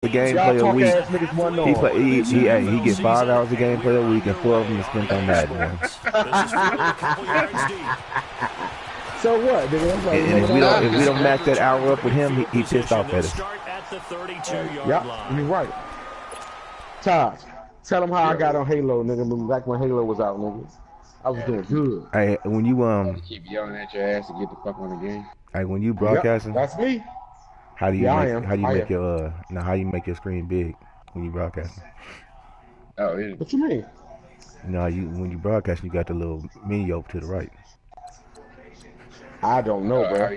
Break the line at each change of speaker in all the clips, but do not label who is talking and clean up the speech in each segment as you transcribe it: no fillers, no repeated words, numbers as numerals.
The gameplay a week.
Niggas want
He
no.
play. He get 5 hours of gameplay a week, and 4 of them is spent on that one.
So what?
And if we don't match that hour up with him, he pissed off at us.
Yeah, you're right. Todd, tell him how I got on Halo, nigga. Back when Halo was out, nigga. I was doing good.
Hey, when you
keep yelling at your ass to get the fuck on the game.
Hey, when you broadcasting,
that's me.
How do you make your screen big when you broadcasting?
Oh, yeah.
What you mean?
No, when you broadcasting, you got the little menu over to the right.
I don't know, bro.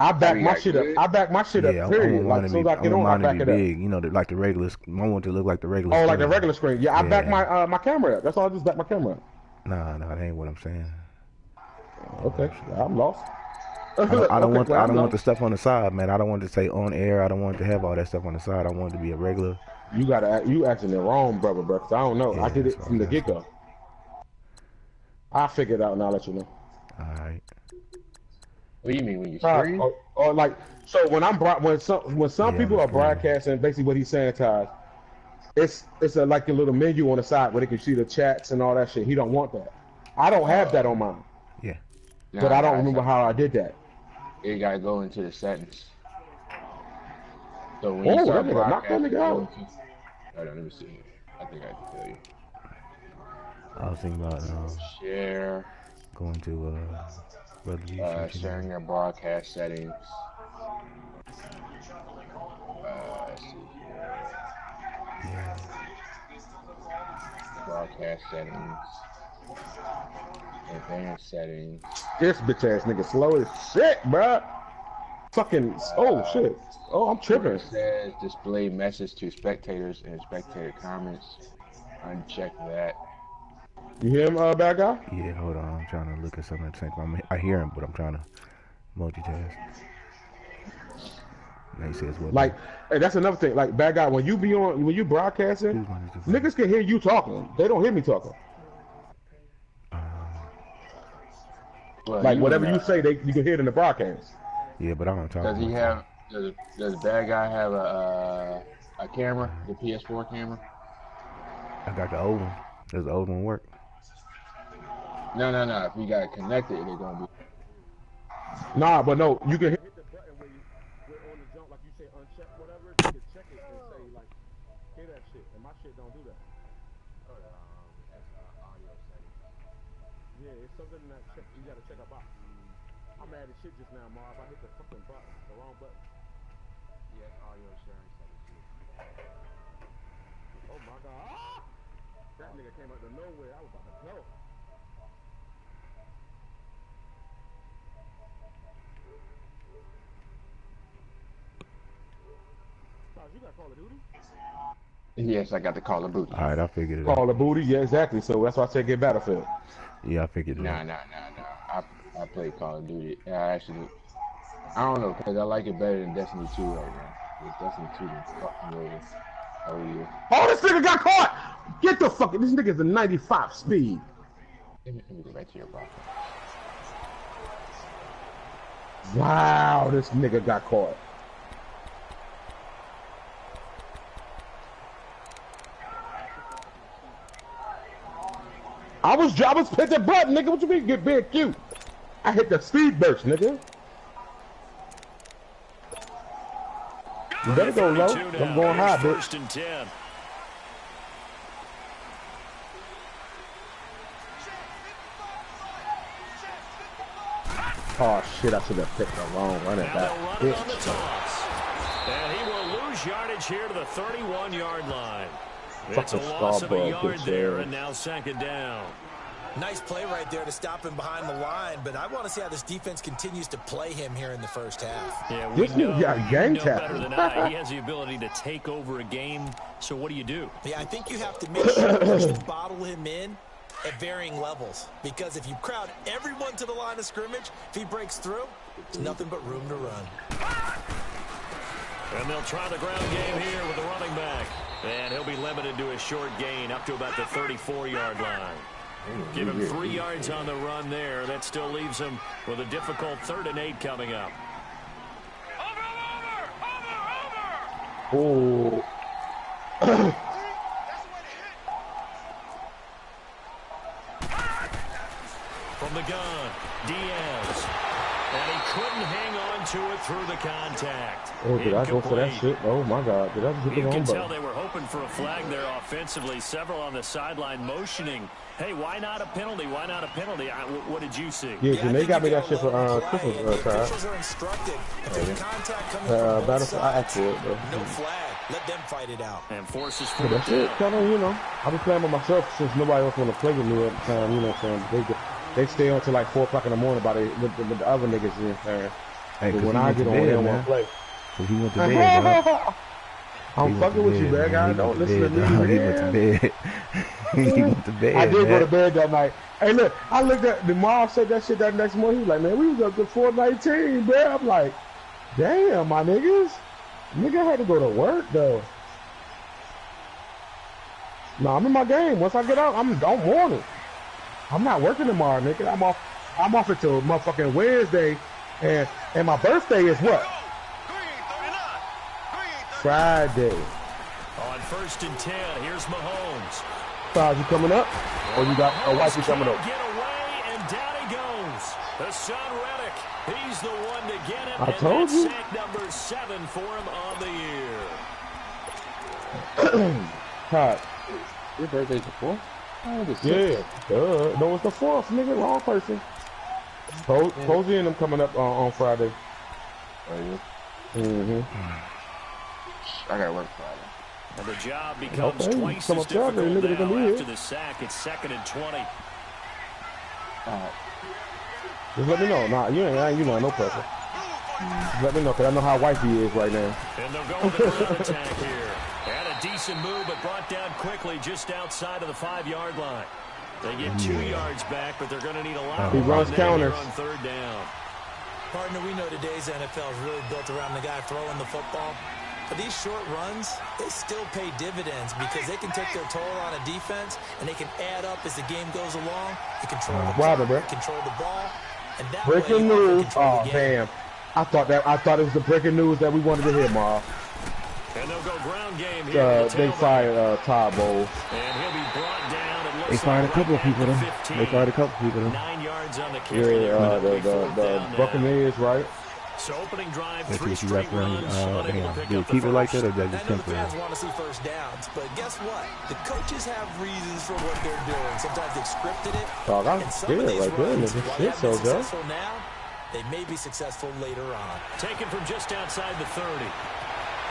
I back my shit up. I back my shit up. Period. Like so I get on, I back it up.
Big, you know, like the regular. I want it to look like the regular.
Oh,
screen.
like the regular screen. Yeah, I back my my camera up. That's all. I just back my camera up.
Nah, that ain't what I'm saying.
Okay, I'm lost.
I don't want the stuff on the side, man. I don't want it to say on air. I don't want it to have all that stuff on the side. I want it to be a regular.
You acting it wrong, brother, bro. Cause I don't know.
Yeah,
I did it from the get go. I'll figure it out and I'll let you know.
All right.
What do you mean when you stream?
Or like so when some people are broadcasting, basically what he's saying, Ty, it's like a little menu on the side where they can see the chats and all that shit. He don't want that. I don't have that on mine.
Yeah.
But I don't remember how I did that.
You gotta go into the settings. So when you start broadcasting, hold on, let me see. I think I can tell you.
I was thinking about
share.
Going to
sharing your broadcast settings. Let's see here.
Yeah.
Broadcast settings. Advanced settings.
This bitch ass nigga slow as shit, bruh. Fucking shit. Oh, I'm tripping.
It says display message to spectators and spectator comments. Uncheck that.
You hear him, bad guy?
Yeah, hold on. I'm trying to look at something at the same time. I hear him, but I'm trying to multitask. Now he says what?
Like, hey, that's another thing. Like, bad guy, when you broadcasting, niggas can hear you talking. They don't hear me talking. Like whatever you say, you can hear it in the broadcast.
Yeah, but I don't talk.
Does bad guy have a camera? The PS4 camera?
I got the old one. Does the old one work?
No. If you got it connected, they're gonna be.
Nah, but no, you can hit the button where on the jump, like you say uncheck whatever. You can check it and say like, hear that shit, and my shit don't do that.
That's audio settings.
Yeah, it's something that you gotta check a box. I'm mad as shit just now, Marv. I hit the fucking button, the wrong button.
Yes, audio sharing settings.
Oh my god! That nigga came out of nowhere. I was about to go. You got Call of Duty?
Yes, I got the Call of Duty.
All right, I figured it out.
Call of Duty, yeah, exactly. So that's why I said get Battlefield.
Yeah, I figured it out.
No. I play Call of Duty. I don't know, because I like it better than Destiny 2 right now. Destiny 2 is fucking over.
Oh, this nigga got caught! Get the fuck. This nigga's a 95 speed.
Let me go back to your box.
Wow, this nigga got caught. I was hit the button, nigga. What you mean get big cute? I hit the speed burst, nigga. You better go low. I'm going high, bitch. Oh shit, I should have picked the wrong running back.
And he will lose yardage here to the 31-yard line. It's a
Fucking
loss of a yard
bitch
there,
ass.
and now second down.
Nice play right there to stop him behind the line, but I want to see how this defense continues to play him here in the first half.
Yeah, we
This
know,
nigga got gang tapping.
better than I. He has the ability to take over a game, so what do you do?
Yeah, I think you have to make sure that you bottle him in at varying levels, because if you crowd everyone to the line of scrimmage, if he breaks through, there's nothing but room to run.
And they'll try the ground game here with the running back. And he'll be limited to a short gain up to about the 34-yard line. Give him 3 yards on the run there. That still leaves him with a difficult 3rd and 8 coming up.
Oh.
From the gun, Diaz. And he couldn't hang on to it through the contact.
Oh, did I go for that shit? Oh, my God. Did I just hit the
You
wrong
can
button?
tell they were hoping for a flag there offensively. Several on the sideline motioning. Hey, why not a penalty? Why not a penalty? What did you see?
Yeah, Janae got me that shit for Christmas time.
Officials are instructed. If there's contact coming from both sides,
I asked for it, though.
no flag. Let them fight it out.
And forces
But that's it. Kind of, you know. I've been playing by myself since nobody else want to play with me at the time. You know what I'm saying? They stay on till like 4 o'clock in the morning with the other niggas. You know what I'm saying?
Hey,
but when I get on, they don't want to play.
Cause he went to bed, dog.
I'm fucking with you, man. I don't listen to me.
He went to bed. He went to bed.
I did
man.
go to bed that night. Hey, look, I looked at the mom said that shit that next morning. He was like, man, we was up to 419, bro. I'm like, damn, my niggas. Nigga had to go to work though. No, I'm in my game. Once I get out, I'm morning. I'm not working tomorrow, nigga. I'm off until motherfucking Wednesday, and my birthday is what? Friday.
On 1st and 10, here's Mahomes.
Five, you coming up? Or you got a wifey coming up?
Get away, and down he goes. The son Reddick. He's the one to get it.
I told you.
Sack number 7 for him on the year.
Todd.
Your birthday's the 4th? Oh, the 6th.
Yeah. No, it's the 4th, nigga. Wrong person. Posey and them coming up on Friday.
Oh, yeah?
Mm-hmm.
I gotta work Friday.
And the job becomes
Okay,
twice
come
as
up Saturday,
difficult
nigga, they
now
gonna be
after
here.
the sack. It's 2nd and 20.
Just let me know. Nah, you know, no pressure. Just let me know, because I know how wifey is right now.
And they'll go with the ground attack here. And a decent move, but brought down quickly just outside of the 5-yard line. They get 2 yards back, but they're going to need a lot
He
more
runs
than that here
counters.
on 3rd down.
Partner, we know today's NFL is really built around the guy throwing the football. But these short runs, they still pay dividends because they can take their toll on a defense and they can add up as the game goes along. You control the clock, control the ball, and that
Breaking
way you
news.
control
Oh,
the game.
damn. I thought it was the breaking news that we wanted to hear, Ma.
And they'll go ground game here.
They fired Todd Bowles.
And he'll be brought down. It looks
They fired a
like
couple
right
of people,
at the
though.
15.
They fired a couple of people, though.
9 yards on the carry.
Yeah, the Buccaneers, right?
So opening drive,
Let's
3
see if you
straight
referee.
runs, unable to
Damn.
pick
Do
up
keep
the
it like
first.
that, or is that
I
just
know the
temporary?
fans want to see first downs, but guess what? The coaches have reasons for what they're doing. Sometimes they've scripted it.
Dog, I'm
and some
scared
of these
right there,
runs,
nigga.
while
Shit,
they haven't
so,
been
Joe.
successful now, they may be successful later on.
Taken from just outside the 30.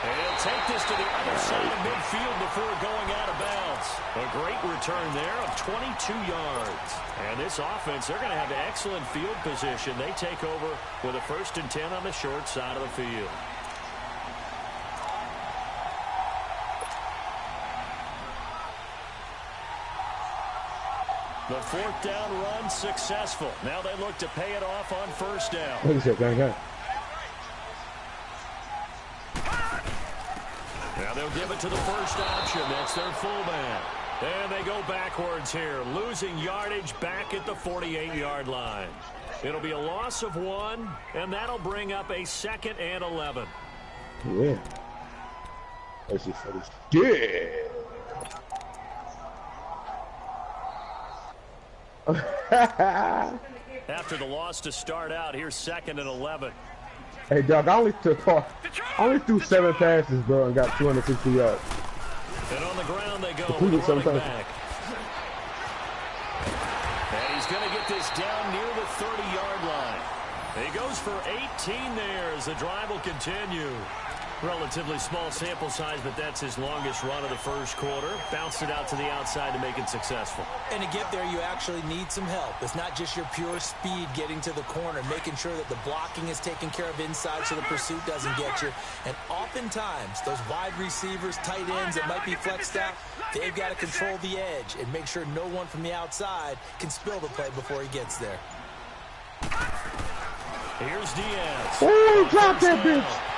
And he'll take this to the other side of midfield before going out of bounds. A great return there of 22 yards. And this offense, they're going to have excellent field position. They take over with a 1st and 10 on the short side of the field. The 4th down run successful. Now they look to pay it off on 1st down.
What is it, gang?
Now they'll give it to the first option. That's their fullback. And they go backwards here, losing yardage back at the 48-yard line. It'll be a loss of 1, and that'll bring up a 2nd and 11.
Yeah. That's just funny. Yeah.
After the loss to start out, here's 2nd and 11.
Hey, Doug, I only threw 7 passes, bro, and got 260 yards.
And on the ground they go
Completed
with the running
7
back. And he's going to get this down near the 30-yard line. He goes for 18 there as the drive will continue. Relatively small sample size, but that's his longest run of the first quarter. Bounced it out to the outside to make it successful.
And to get there, you actually need some help. It's not just your pure speed getting to the corner, making sure that the blocking is taken care of inside so the pursuit doesn't get you. And oftentimes, those wide receivers, tight ends that might be flexed out, they've got to control the edge and make sure no one from the outside can spill the play before he gets there.
Here's Diaz.
Oh, drop that bitch.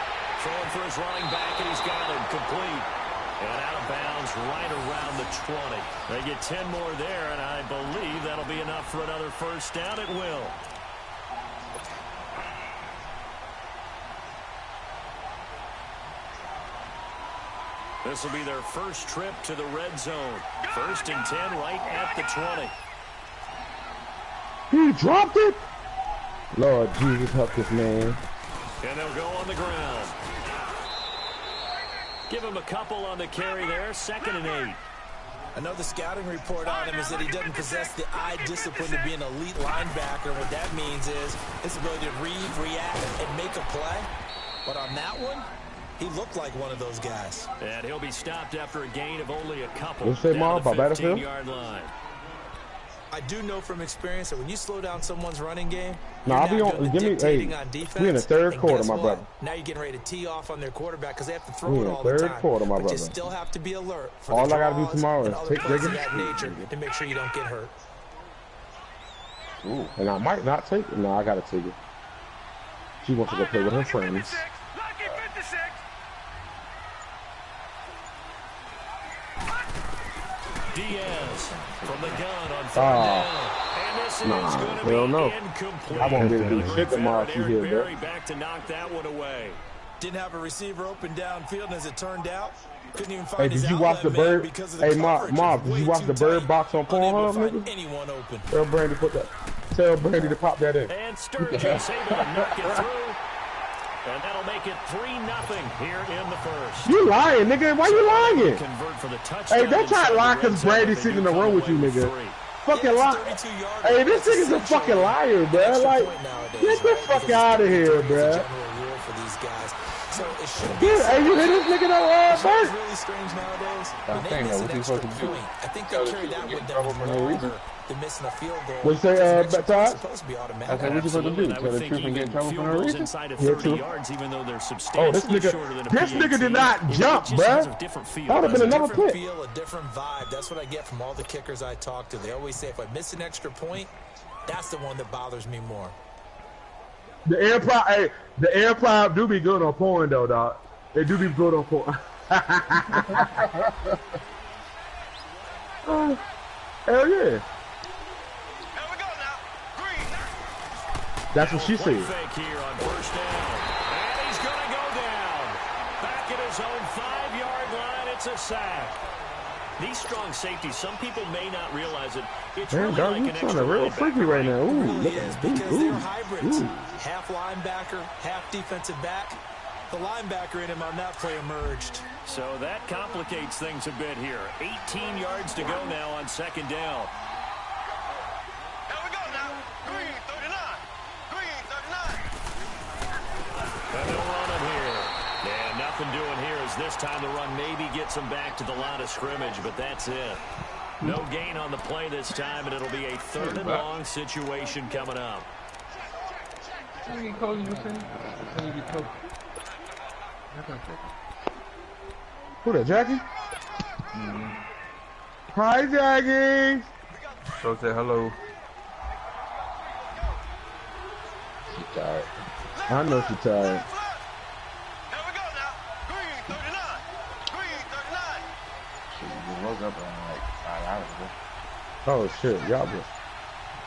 Throwing for his running back, and he's got him complete. And out of bounds right around the 20. They get 10 more there, and I believe that'll be enough for another first down. It will. This will be their first trip to the red zone. 1st and 10 right at the 20.
He dropped it? Lord Jesus, help this man.
And they'll go on the ground. Give him a couple on the carry there. 2nd and 8.
I know the scouting report on him is that he doesn't possess the eye discipline to be an elite linebacker. What that means is his ability to read, react, and make a play. But on that one, he looked like one of those guys.
And he'll be stopped after a gain of only a couple.
What's that, Marv, about Battlefield?
15-yard line.
I do know from experience that when you slow down someone's running game,
I'll be on. Give me. Hey, we in the 3rd quarter, my brother.
Now you're getting ready to tee off on their quarterback because they have to throw
We
it
in
all
the
the
3rd
time.
quarter, my
but
brother.
you still have to be alert. For
All
the
I gotta do tomorrow
and
is
other
take
plays of
Diggins.
that nature to make sure you don't get hurt.
Ooh, and I might not take it. No, I gotta take it. She wants to go play with her friends.
Diaz from the gun on 3rd down. And this is going to be incomplete.
I won't be able to do shit tomorrow. She here, bro.
Back to knock that one away.
Didn't have a receiver open downfield, and as it turned out, couldn't even find
Hey,
his
did you watch the
outlet man
bird?
because of the
Hey,
coverage.
Marv, did
Way
you watch
too
the bird
tight.
box on
Unable
Pornhub,
to find
nigga?
anyone open.
Tell Brandy put that. Tell Brandy to pop that in.
And Sturgis able to knock it through. And that'll make it 3-0 here in the 1st.
You lying, nigga. Why you lying?
Convert for the touchdown.
Hey, don't try to lie because Brandy's sitting in the room with you, nigga. Fucking lie. Hey, this nigga's a fucking liar, bro. Like, get the fuck out of here, bro. Hey, you hear this nigga though, Bert?
Really strange nowadays.
I'm saying that. What you supposed to do?
I think they'll carry that with them longer than missing a field goal.
What you say, Todd?
Supposed to be automatic.
I said, what you supposed to do?
I
Tell
would
the
think
truth and get in trouble for no reason?
inside of
Yeah,
30
true.
yards, even though they're
Oh,
substantially
this
shorter than a
nigga did not jump,
It just has a
bruh.
different feel.
That would have been another
Different
pick.
feel, a different vibe. That's what I get from all the kickers I talk to. They always say if I miss an extra point, that's the one that bothers me more.
The air prop, hey, the air prop do be good on porn though, dog. They do be good on porn. Hell yeah. That's what she said.
Fake here on 1st down. And he's going to go down. Back at his own 5-yard line. It's a sack. These strong safeties, some people may not realize it. It's
Man,
really
dog,
like
you
an
sounding
extra
real
linebacker.
freaky right now. Ooh,
It really
look
is
at
because they're
ooh,
hybrids.
ooh.
Half linebacker, half defensive back. The linebacker in him on that play emerged.
So that complicates things a bit here. 18 yards to go now on 2nd down. And they'll run it here. And nothing doing here as this time the run maybe gets them back to the line of scrimmage, but that's it. No gain on the play this time, and it'll be a 3rd and long situation coming up.
Who that, Jackie? Hi, Jackie.
So say hello.
She tired. I know she tired.
Shit, we woke up around like 5 hours ago.
Oh shit, y'all been.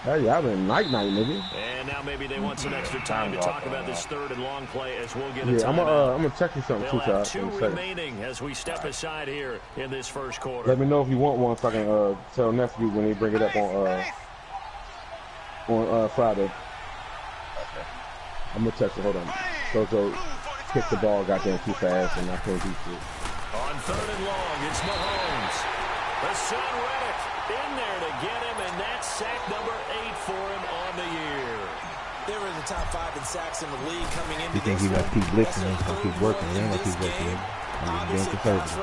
Hey, y'all been night, nigga.
And now maybe they want some extra time to talk about this 3rd and long play as we'll get a
Yeah, I'm
timeout.
gonna text you something too,
They'll have
Todd.
2 remaining as we step aside here in this 1st quarter.
Let me know if you want one so I can tell nephew when he bring it up on Friday. I'm gonna text you. Hold on. So kick the ball goddamn too fast and I can't do shit.
On 3rd and long, it's Mahomes. The son Reddick in there to get him, and that's sack number 8 for him on the year.
They were in the top 5 in sacks in the league coming into
You think he gonna keep blitzing and he's gonna keep working? He ain't gonna keep working. I'm being conservative. You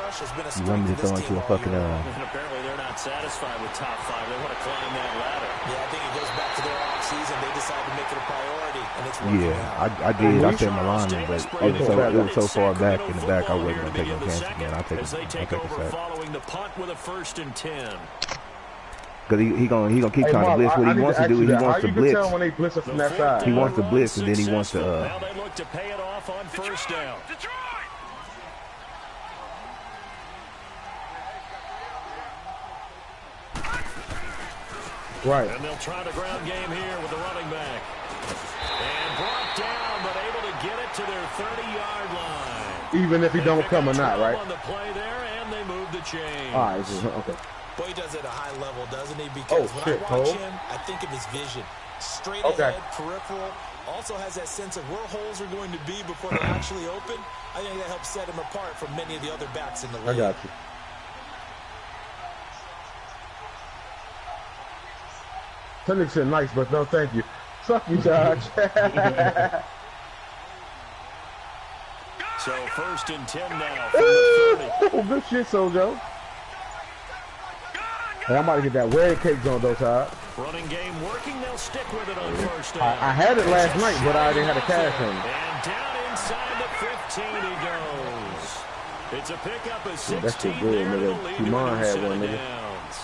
want me to throw into a fucking
And apparently they're not satisfied with top 5. They want to climb that ladder.
Yeah, I think it goes back to their offseason. They decided to make it a priority, and it's working out.
I did. I said my lineman, but it was so far back in the back, I wasn't gonna take no chances, man. I'll take a sack.
Following the punt with a 1st and 10.
Cause he gonna keep
Hey,
trying
Mark,
to blitz. What
I
he wants to do, he wants to
How you
blitz.
can tell when they blitz us from that side?
He wants to blitz, and then he wants to.
Now they look to pay it off on 1st down.
Right.
And they'll try the ground game here with the running back. And brought down, but able to get it to their 30-yard line.
Even if he don't come or not, right?
On the play there, and change.
All right, okay.
Boy, he does it at a high level, doesn't he? Because when I watch him, I think of his vision. Straight ahead, peripheral. Also has that sense of where holes are going to be before they actually open. I think that helps set him apart from many of the other backs in the league.
I got you. Technic shit nice, but no thank you. Fuck you, Josh.
So 1st and 10 now from the 30.
Good shit, Sojo. Hey, I'm about to get that wedding cake on though, Todd.
Running game working, they'll stick with it on 1st down.
I had it last night, but I didn't have a cash on it.
And down inside the 15 he goes. It's a pickup of 16
that's too good,
there to
nigga.
lead
Kumar had one, nigga.
downs.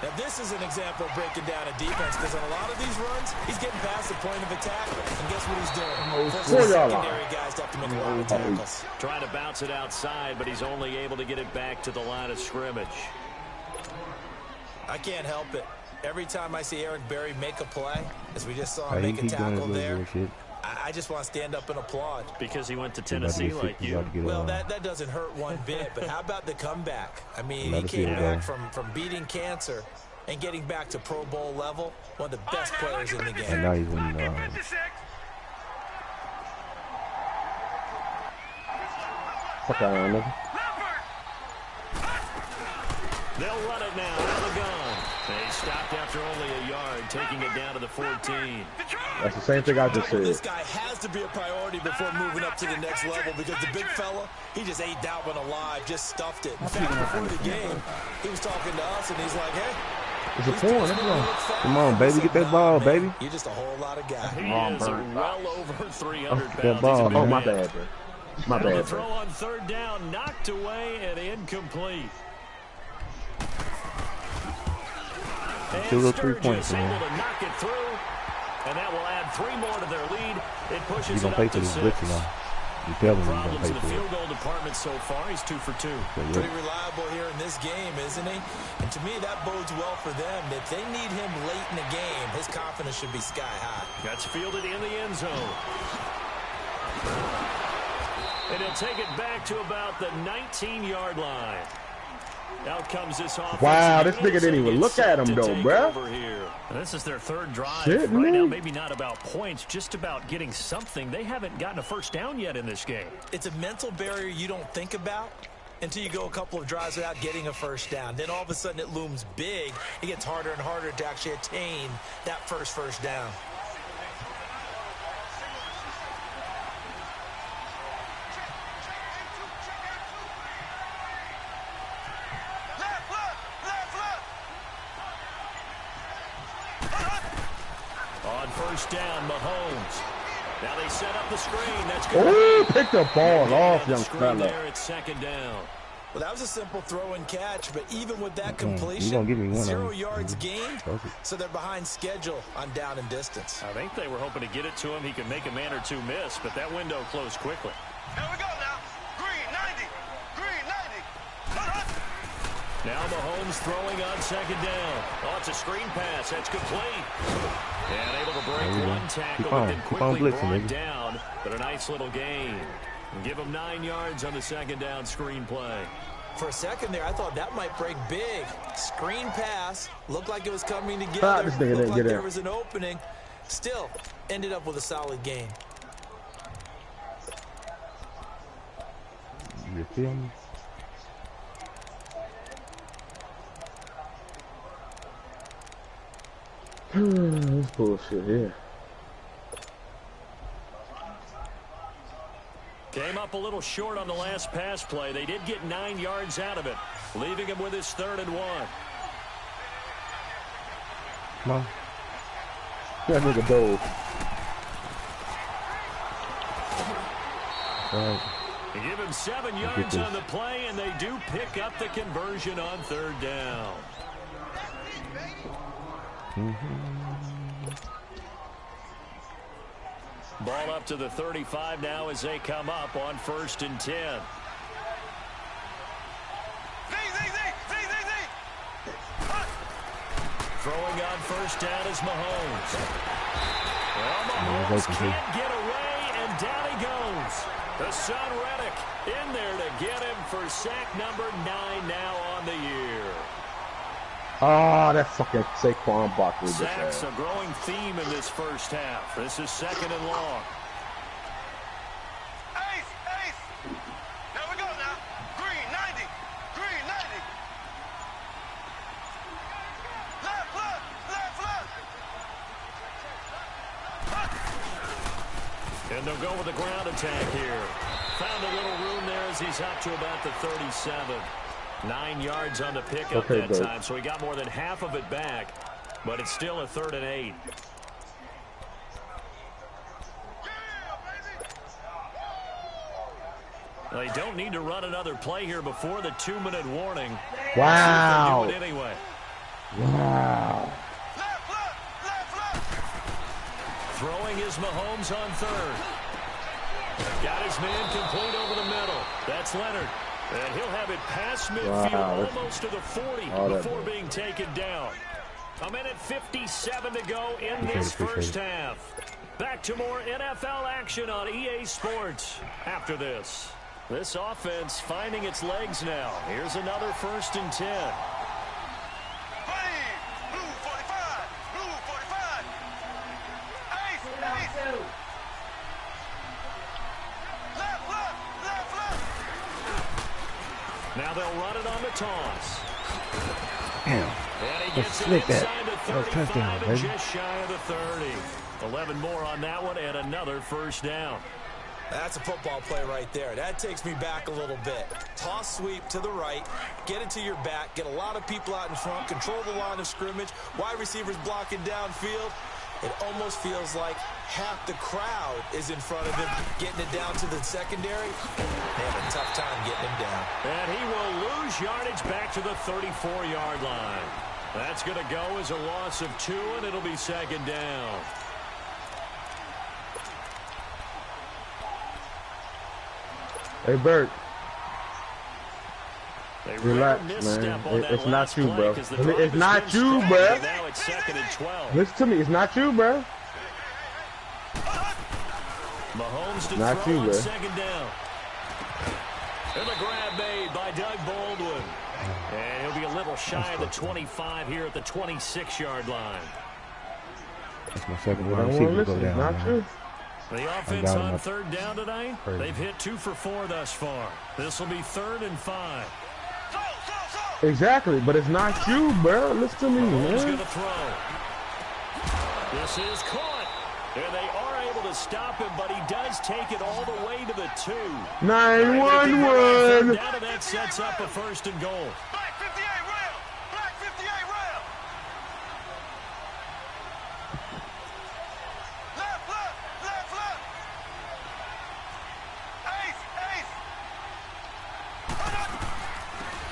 Now, this is an example of breaking down a defense because on a lot of these runs, he's getting past the point of attack, and guess what he's doing? Forcing the secondary guys to have to make a lot of tackles.
Trying to bounce it outside, but he's only able to get it back to the line of scrimmage.
I can't help it. Every time I see Eric Berry make a play, as we just saw him make a tackle there, I just want to stand up and applaud.
Because he went to Tennessee like you.
Well, that doesn't hurt one bit, but how about the comeback? I mean, he came back from beating cancer and getting back to Pro Bowl level, one of the best players in the game.
And now he's winning.
Fuck out of nigga.
They'll run it now out of the gun. They stopped after only a yard, taking it down to the 14.
That's the same thing I just said.
This guy has to be a priority before moving up to the next level because the big fella, he just ate that one alive, just stuffed it. In fact, before the game, he was talking to us, and he's like, hey.
It's a porn.
Come on, baby. Get that ball, baby.
You're just a whole lot of guy.
He is well over 300 pounds.
That ball,
oh, my bad, bro. My bad,
throw on 3rd down, knocked away and incomplete.
Two little 3 points, man.
Able to knock it through, and that will add 3 more to their lead. It pushes
You're going to pay for this blitz, you know. You tell me you're going to
Problems
pay
in the
for
field
it.
goal department so far. He's 2 for 2.
Pretty reliable here in this game, isn't he? And to me, that bodes well for them. If they need him late in the game, his confidence should be sky high.
That's fielded in the end zone. And he'll take it back to about the 19-yard line. Out comes this offense.
Wow, this nigga didn't even look at him, though, bruh.
This is their 3rd drive.
Shit,
right now,
man.
maybe not about points, just about getting something. They haven't gotten a 1st down yet in this game.
It's a mental barrier you don't think about until you go a couple of drives without getting a 1st down. Then all of a sudden it looms big. It gets harder and harder to actually attain that first down.
On 1st down, Mahomes. Now they set up the screen. That's good.
Oh, pick the ball off, young fella.
There at 2nd down.
Well, that was a simple throw and catch, but even with that completion,
give me one
0 yards gained,
Perfect.
so they're behind schedule on down and distance.
I think they were hoping to get it to him. He could make a man or two miss, but that window closed quickly.
Here we go now. Green 90. Green 90.
Now Mahomes throwing on 2nd down. Oh, it's a screen pass. That's complete. And able to break one tackle, but then quickly brought down. But a nice little gain. Give him 9 yards on the 2nd down screen play.
For a second there, I thought that might break big. Screen pass. Looked like it was coming together.
This nigga didn't
Looked like
get
there
in.
was an opening. Still, ended up with a solid gain.
You feel me?
This bullshit here.
Came up a little short on the last pass play. They did get 9 yards out of it, leaving him with his 3rd and 1.
Come on.
That nigga dove.
They give him 7 yards on the play, and they do pick up the conversion on 3rd down. Ball up to the 35 now as they come up on 1st and 10. Throwing on 1st down is Mahomes. Well, Mahomes can't get away, and down he goes. The son Reddick in there to get him for sack number 9 now on the year.
Oh, that fucking Saquon Barkley.
Sacks a growing theme in this first half. This is 2nd and long.
Ace. There we go now. Green 90. Green 90. Left.
And they'll go with the ground attack here. Found a little room there as he's up to about the 37. 9 yards on the pickup that time, so he got more than half of it back, but it's still a 3rd and 8. They don't need to run another play here before the 2-minute warning.
Wow.
Do it anyway.
Wow.
Throwing is Mahomes on 3rd. Got his man complete over the middle. That's Leonard. And he'll have it past midfield, almost to the 40 before being taken down. 1:57 to go in this first half. Back to more NFL action on EA Sports after this. This offense finding its legs now. Here's another 1st and 10.
Blue 45. Ace. Left.
Now they'll run it on the toss.
Damn.
And he gets it inside the 35 and just shy of the 30. 11 more on that one and another first down.
That's a football play right there. That takes me back a little bit. Toss sweep to the right, get it to your back, get a lot of people out in front, control the line of scrimmage, wide receivers blocking downfield. It almost feels like half the crowd is in front of him, getting it down to the secondary. They have a tough time getting him down.
And he will lose yardage back to the 34-yard line. That's going to go as a loss of 2, and it'll be 2nd down.
Hey, Bert.
They
relax, man. It's not you, bro. It's not you, bro.
Now it's 2nd and 12.
Listen to me. It's not you, bro.
Mahomes to
not
throw
you,
on
bro.
2nd down. And the grab made by Doug Baldwin. And he'll be a little shy of the 25 here at the 26-yard line.
That's my second wide receiver go down.
Not you.
The offense on 3rd down tonight. They've hit 2 for 4 thus far. This will be 3rd and 5.
Exactly, but it's not you, bro. Listen to me,
Mahomes
man.
going to throw. This is caught. And they are able to stop him, but he does take it all the way to the 2.
9-1-1.
Down to that sets up a 1st and goal.
Black 58 rail. Black 58 rail. Left. Ace.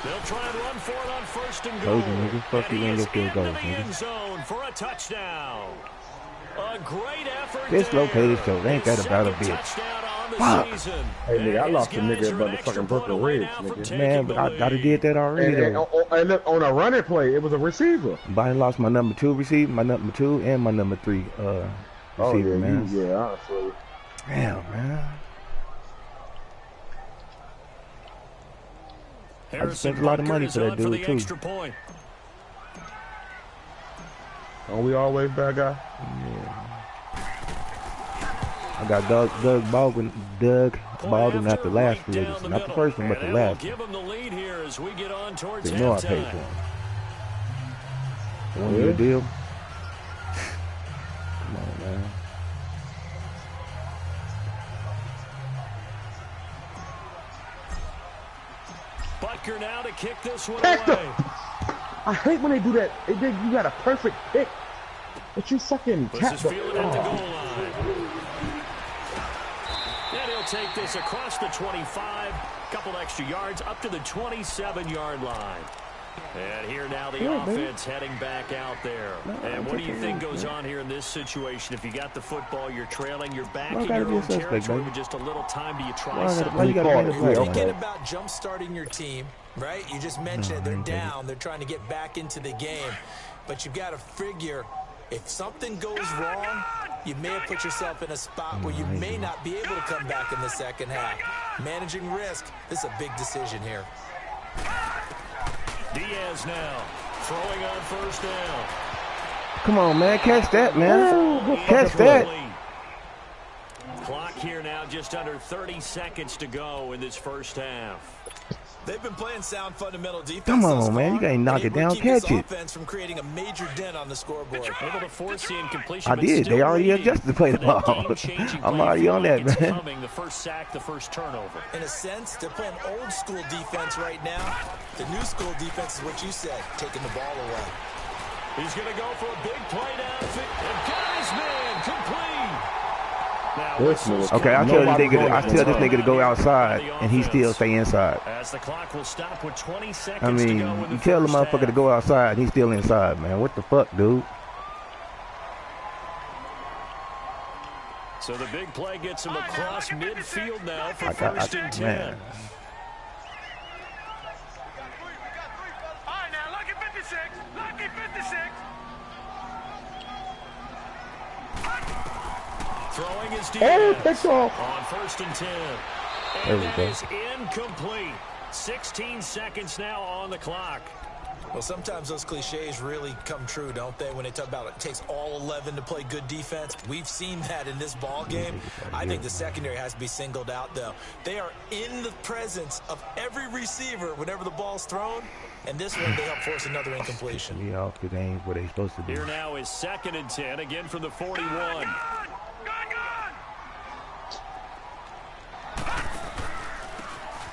They'll try and run for it on 1st and
Told
goal.
you, nigga. Fuck you,
And he
ain't
is
your field
into
goals,
the
nigga.
end zone for a touchdown. A great effort.
Dislocated
there.
show. Ain't that
His
about a
second
bitch?
touchdown on the
Fuck.
season.
Hey, nigga, I
And
lost a
his
nigga
guys are
about
an
the
extra
fucking
point
broken
away
ribs,
now from
nigga.
taking
Man, but
the
I
lead.
did that already,
And
though.
on a running play, it was a receiver.
But I lost my number 2 receiver, my number 2, and my number 3 receiver, man.
Yeah, honestly.
Damn, man.
Harrison
spent a lot of money
Butker
for that
is on
dude,
the
too.
extra point.
Are we always bad guy?
I got Doug Baldwin after last free agency. Not the first one, but the last
Give him the lead here as we get on towards
one. You know I paid for
halftime.
him. 1 year deal. Come on, man.
Butker now to kick this one
Pick
away.
I hate when they do that. You got a perfect pick, but you fucking
This
tap
is
the.
fielded at the goal line. And he'll take this across the 25, couple extra yards up to the 27-yard line. And here now the offense heading back out there. And what do you think goes on here in this situation? If you got the football, you're trailing, you're back in your own territory with just a little time. Do you try something?
You're thinking about jump-starting your team, right? You just mentioned it. They're down. They're trying to get back into the game. But you've got to figure if something goes wrong, you may have put yourself in a spot where you may not be able to come back in the second half. Managing risk, this is a big decision here.
Diaz now throwing on first down.
Come on, man. Catch that, man. Catch that.
Clock here now just under 30 seconds to go in this first half.
They've been playing sound fundamental defense.
Come on, man. You can't knock it down. Catch it.
Offense from creating a major dent on the scoreboard.
Able to force the incompletion.
I did. They already adjusted to play the ball. I'm already on that, man.
The first sack, the first turnover.
In a sense, they're playing old school defense right now. The new school defense is what you said, taking the ball away.
He's going to go for a big play downfield. And got his man complete.
Okay, I tell this nigga to go outside, and he still stay inside.
As the clock will stop with 20 seconds
I mean,
to go in the
you tell the motherfucker
half.
to go outside, and he's still inside, man. What the fuck, dude?
So the big play gets him across midfield now for first and 10.
Man.
All right, now, lucky 56. Lucky 56.
Throwing his
Oh,
Diaz
takes off.
on first and 10.
There
And
we
that
go.
is incomplete. 16 seconds now on the clock.
Well, sometimes those cliches really come true, don't they? When they talk about it takes all 11 to play good defense. We've seen that in this ball game. I think the secondary has to be singled out, though. They are in the presence of every receiver whenever the ball's thrown. And this one, they help force another incompletion.
Yeah, because they ain't where they supposed to be.
Here now is second and 10, again from the 41.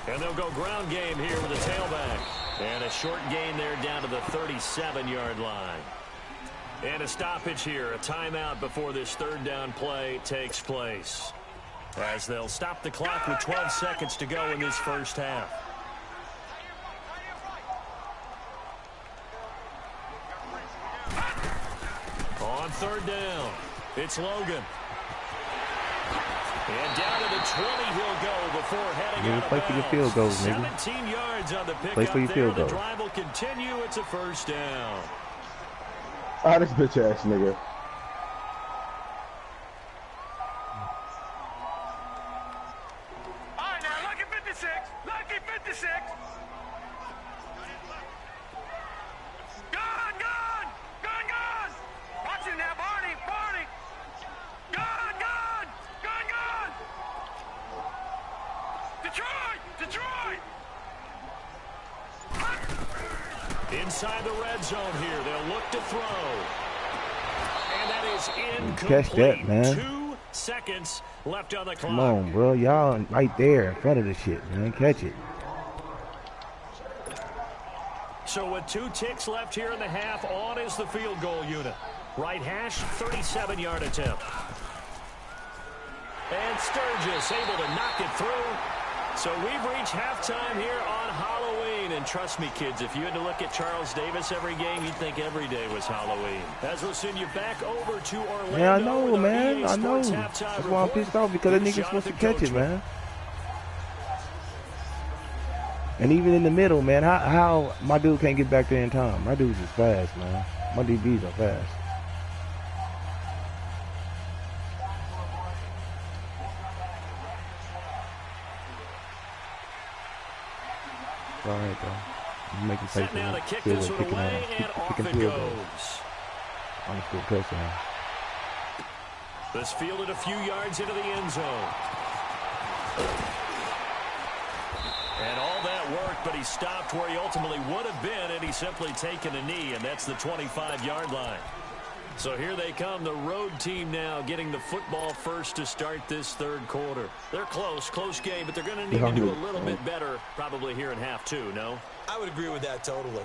And they'll go ground game here with a tailback. And a short gain there down to the 37-yard line. And a stoppage here, a timeout before this third down play takes place. As they'll stop the clock with 12 seconds to go in this first half. On third down, it's Logan. And down to the 20 he'll go before heading out of
play for your field
bounds.
goals, nigga.
17 yards on the pickup.
Play for your
there.
field
The
goals.
drive will continue. It's a first down.
Ah, this bitch ass nigga.
All right, now, lucky 56. Lucky 56. Gone, gone. Gone, gone. Watch it now, Barney. Barney. Gone, gone. Gone, gone. Detroit. Detroit.
Inside the red zone here. They'll look to throw. And that is incomplete.
Catch that, man.
2 seconds left on the clock.
Come on, bro. Y'all right there in front of the shit, man. Catch it.
So with 2 ticks left here in the half, on is the field goal unit. Right hash, 37-yard attempt. And Sturgis able to knock it through. So we've reached halftime here on Halloween. And trust me, kids, if you had to look at Charles Davis every game, you'd think every day was Halloween. As we'll send you back over to Orlando.
Yeah, I know,
with our
man.
EA
I know.
Sports
That's
halftime
why I'm
report.
pissed off, because that
Here's
nigga's supposed to
Jonathan
catch it,
Coachman.
man. And even in the middle, man, how my dude can't get back there in time? My dude's just fast, man. My DBs are fast. All right, bro. I'm making play
Set
for
now
him.
to kick
Field
this
goal,
one
kicking
away,
on.
and off
Kicking
it
field goal.
goes.
On the score touchdown.
This fielded a few yards into the end zone. And all that worked, but he stopped where he ultimately would have been, and he's simply taken a knee, and that's the 25-yard line. So here they come, the road team now getting the football first to start this third quarter. They're close game, but they're going to need to do a little bit better probably here in half two, no?
I would agree with that totally.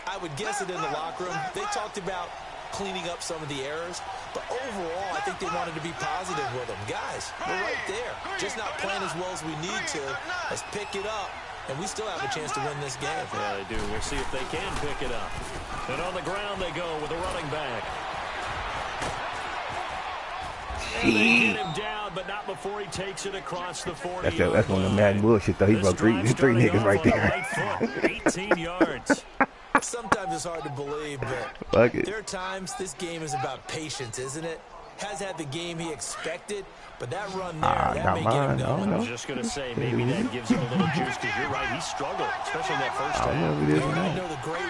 I would guess it in the locker room. They talked about cleaning up some of the errors, but overall, I think they wanted to be positive with them. Guys, we're right there. Just not playing as well as we need to. Let's pick it up, and we still have a chance to win this game.
Yeah, they do. We'll see if they can pick it up. And on the ground they go with a running back. And they get him down, but not before he takes it across the 40.
That's one of the Madden bullshit, though. He broke three niggas right there.
Right foot, 18 yards.
Sometimes it's hard to believe, but
Fuck it.
there are times this game is about patience, isn't it? Has had the game he expected, but that run there, that may get him going.
I was just going to say, maybe that gives him a little juice, because you're right, he struggled, especially in that first half.
I know the great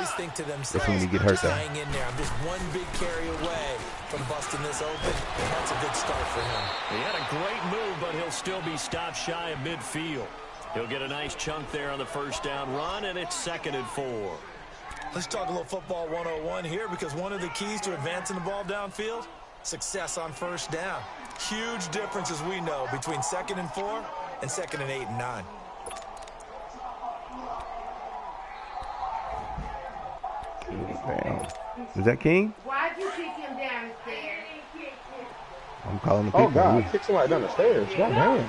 always think to themselves,
when you get hurt,
just hang in there. I'm just one big carry away from busting this open. And that's a good start for him.
He had a great move, but he'll still be stopped shy of midfield. He'll get a nice chunk there on the first down run, and it's 2nd and 4.
Let's talk a little football 101 here, because one of the keys to advancing the ball downfield, success on first down. Huge difference, as we know, between 2nd and 4 and 2nd and 8 and 9.
Damn. Is that King?
Why'd you kick him down the stairs?
I'm calling the
Oh,
people.
God. Kick somebody down the stairs. God damn.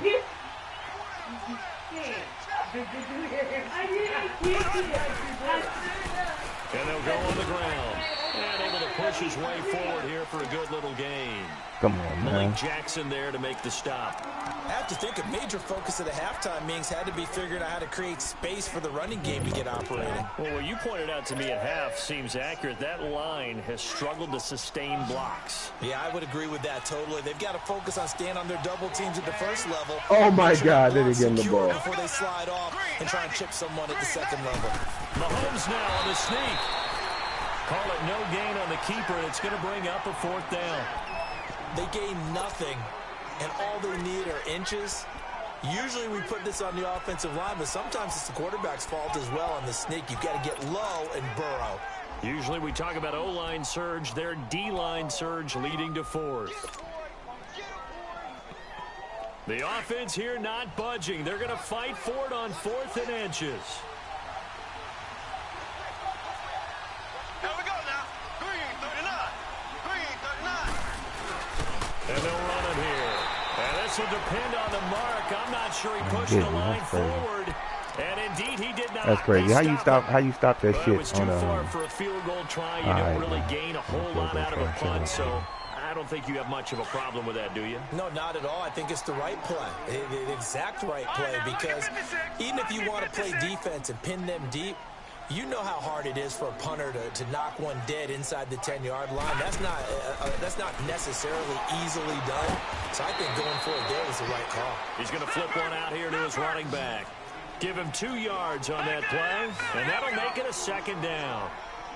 And they'll go on the ground. And able to push his way forward here for a good little gain.
Come on, man.
Malik Jackson there to make the stop.
I have to think a major focus of the halftime meetings had to be figuring out how to create space for the running game to get operating.
Well, what you pointed out to me at half seems accurate. That line has struggled to sustain blocks.
Yeah, I would agree with that totally. They've got to focus on staying on their double teams at the first level.
Oh, my God. They didn't get him the ball.
Before they slide off and try and chip someone at the second level.
Mahomes now on the sneak. Call it no gain on the keeper, and it's going to bring up a 4th down.
They gain nothing, and all they need are inches. Usually we put this on the offensive line, but sometimes it's the quarterback's fault as well on the sneak. You've got to get low and burrow.
Usually we talk about O-line surge, their D-line surge leading to 4th. The offense here not budging. They're going to fight for it on 4th and inches.
Here we go now. Green 39. Green 39.
And they'll run it here. And this will depend on the mark. I'm not sure he pushed the line forward. And indeed, he did not.
That's crazy. How you stop that
Well,
shit
it was too
on
far for a field goal try. You don't really gain a whole lot out of a punt, so I don't think you have much of a problem with that, do you?
No, not at all. I think it's the right play, the exact right play, because even if you want to play defense and pin them deep, you know how hard it is for a punter to knock one dead inside the 10-yard line. That's not necessarily easily done. So I think going for it there was the right call.
He's going to flip one out here to his running back. Give him 2 yards on that play, and that'll make it a 2nd down.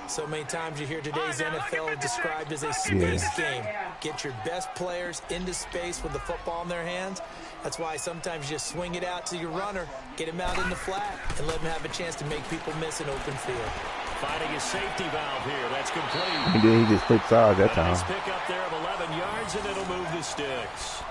So many times you hear today's NFL described as a space game. Get your best players into space with the football in their hands. That's why sometimes you just swing it out to your runner, get him out in the flat, and let him have a chance to make people miss an open field.
Finding a safety valve here. That's complete.
And then he just flipped sides that time.
Nice pick up there of 11 yards, and it'll move the sticks.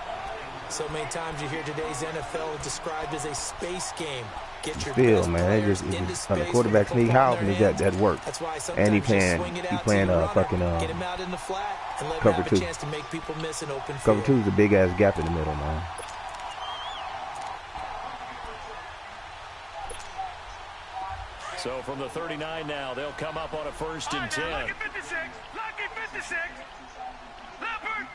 So many times you hear today's NFL described as a space game. Get your
Still,
best
man,
players
it's
into
just
space
the
with
quarterbacks need
football
help,
in
and
their
that work.
That's why
And he
sometimes you swing it out
playing
to your
fucking
runner, get him out in the flat, and let him
cover
have
2.
a chance to make people miss an open
Cover
field.
2 is a big ass gap in the middle, man.
So from the 39 now, they'll come up on a 1st and 10.
Lucky 56. Lucky 56. Leopard.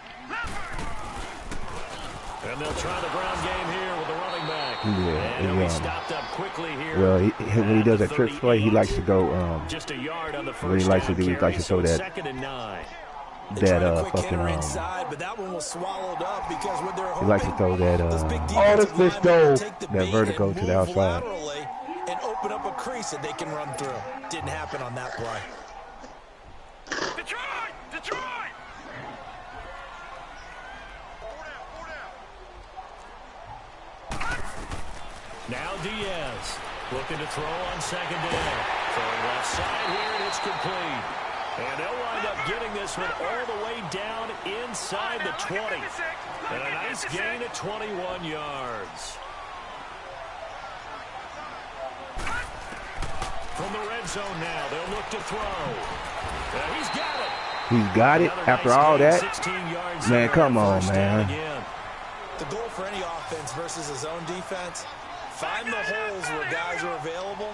And they'll try the ground game here with the running back.
Yeah,
and he'll be stopped up quickly here.
Well, when he does that trick play, he likes to go.
Just a yard on the first
what he likes to do, he likes to throw that.
2nd and 9.
Fucking
inside, but that one was swallowed up because with their
he likes to throw that
this bitch goes.
that vertical to the outside.
And open up a crease that they can run through. Didn't happen on that play.
Detroit!
Now Diaz looking to throw on 2nd down. Throwing left side here, and it's complete. And they'll wind up getting this one all the way down inside the 20. And a nice gain of 21 yards. From the red zone now, they'll look to throw. He's got it.
He's got it after all that. Man, come on, man.
The goal for any offense versus a zone defense, find the holes where guys are available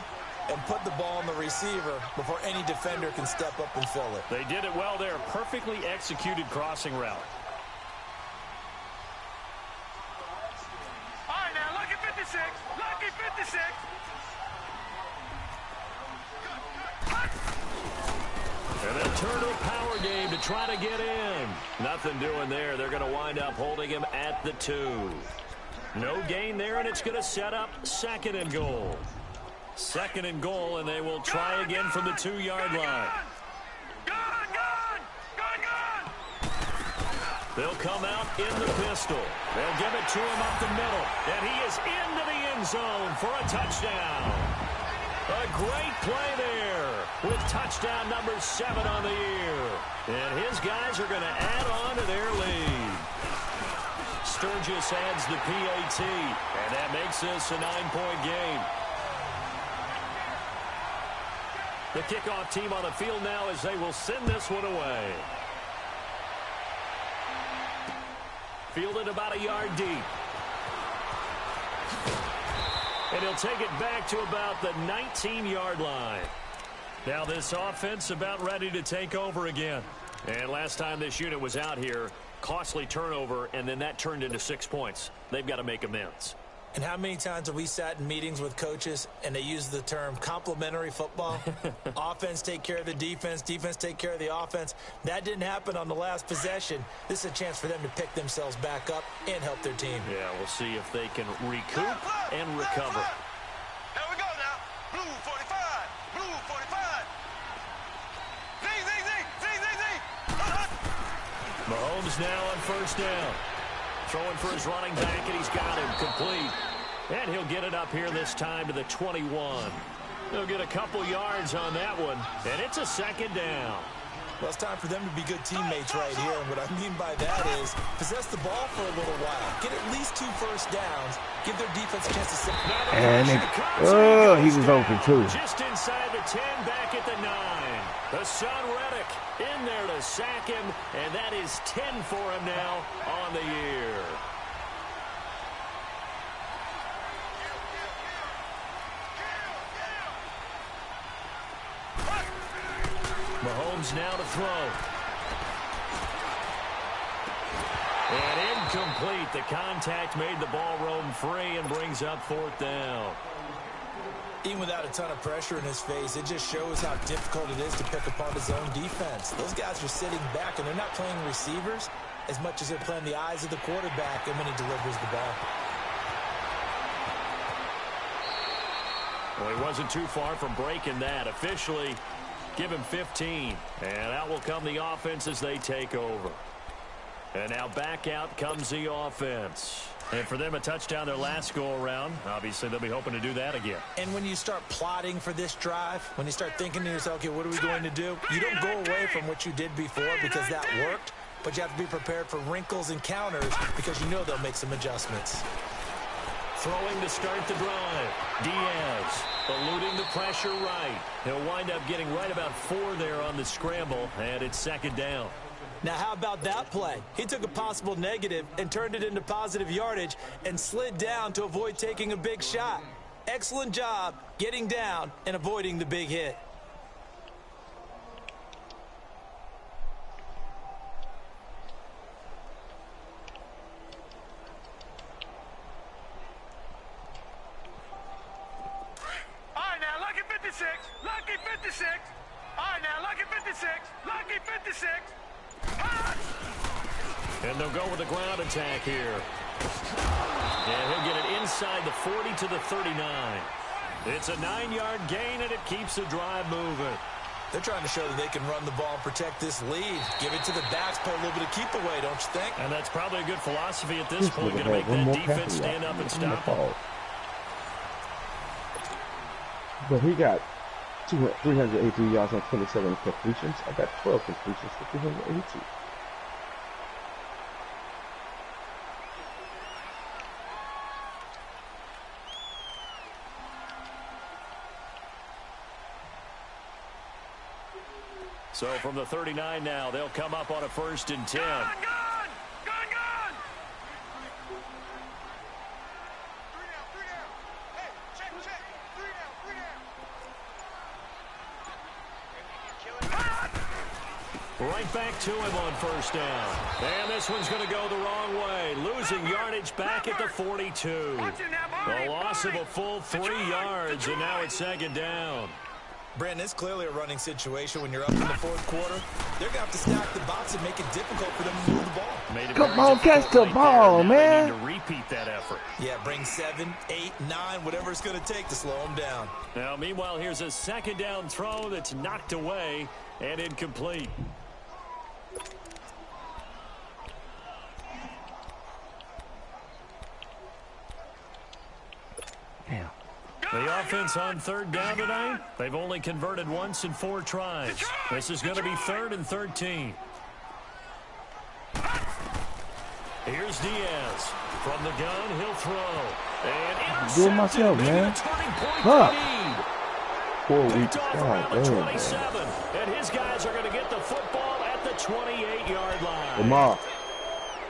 and put the ball on the receiver before any defender can step up and fill it.
They did it well there. Perfectly executed crossing route.
All right, now, lucky 56. Lucky 56.
And then turn to a power game to try to get in. Nothing doing there. They're going to wind up holding him at the 2. No gain there, and it's going to set up 2nd and goal. 2nd and goal, and they will try again from the 2-yard line. They'll come out in the pistol. They'll give it to him up the middle. And he is into the end zone for a touchdown. A great play there with touchdown number 7 on the year. And his guys are going to add on to their lead. Sturgis adds the PAT, and that makes this a 9-point game. The kickoff team on the field now as they will send this one away. Fielded about a yard deep. And he'll take it back to about the 19-yard line. Now this offense about ready to take over again. And last time this unit was out here, costly turnover, and then that turned into 6 points. They've got to make amends.
And how many times have we sat in meetings with coaches and they use the term complementary football? Offense take care of the defense, defense take care of the offense. That didn't happen on the last possession. This is a chance for them to pick themselves back up and help their team.
Yeah, we'll see if they can recoup and recover.
Here we go now. Blue 45. Blue 45. Zing, zing, zing. Zing, zing, zing.
Mahomes now on 1st down. Throwing for his running back, and he's got him complete. And he'll get it up here this time to the 21. He'll get a couple yards on that one, and it's a 2nd down.
Well, it's time for them to be good teammates right here. And what I mean by that is possess the ball for a little while. Get at least 2 first downs. Give their defense a chance to sit.
And he was open too.
Just inside the 10, back at the 9. The son Reddick in there to sack him, and that is 10 for him now on the year. Mahomes now to throw. And incomplete. The contact made the ball roam free and brings up 4th down.
Even without a ton of pressure in his face, it just shows how difficult it is to pick apart his own defense. Those guys are sitting back, and they're not playing receivers as much as they're playing the eyes of the quarterback and when he delivers the ball.
Well, he wasn't too far from breaking that. Officially, give him 15. And out will come the offense as they take over. And now back out comes the offense. And for them, a touchdown their last go-around. Obviously, they'll be hoping to do that again.
And when you start plotting for this drive, when you start thinking to yourself, okay, what are we going to do? You don't go away from what you did before because that worked, but you have to be prepared for wrinkles and counters because you know they'll make some adjustments.
Throwing to start the drive. Diaz eluding the pressure right. He'll wind up getting right about 4 there on the scramble, and it's 2nd down.
Now, how about that play? He took a possible negative and turned it into positive yardage and slid down to avoid taking a big shot. Excellent job getting down and avoiding the big hit.
All right, now, lucky 56. Lucky 56. All right, now, lucky 56. Lucky 56.
And they'll go with a ground attack here. And he'll get it inside the 40 to the 39. It's a 9-yard gain, and it keeps the drive moving.
They're trying to show that they can run the ball and protect this lead. Give it to the backs, play a little bit of keep away, don't you think?
And that's probably a good philosophy at this point. Going to make that defense stand up and stop them.
But he got 383 yards on 27 completions. I got 12 completions for 382.
So from the 39 now, they'll come up on a 1st and 10.
Gun! Hey, check. 3 down.
Right back to him on 1st down. And this one's going to go the wrong way. Losing yardage back at the 42. A loss of a full 3 yards, and now it's 2nd down.
Brandon, it's clearly a running situation when you're up in the fourth quarter. They're going to have to stack the box and make it difficult for them to move the ball.
Come on, catch the ball, man.
They need to repeat that effort.
Yeah, bring 7, 8, 9, whatever it's going to take to slow them down.
Now, meanwhile, here's a second down throw that's knocked away and incomplete.
Damn.
The offense on third down tonight, they've only converted once in 4 tries. This is going to be 3rd and 13. Here's Diaz. From the gun, he'll throw. And
do it myself, man. Fuck.
4 weeks.
God damn. And his guys are going to get the football at the 28-yard line.
Lamar.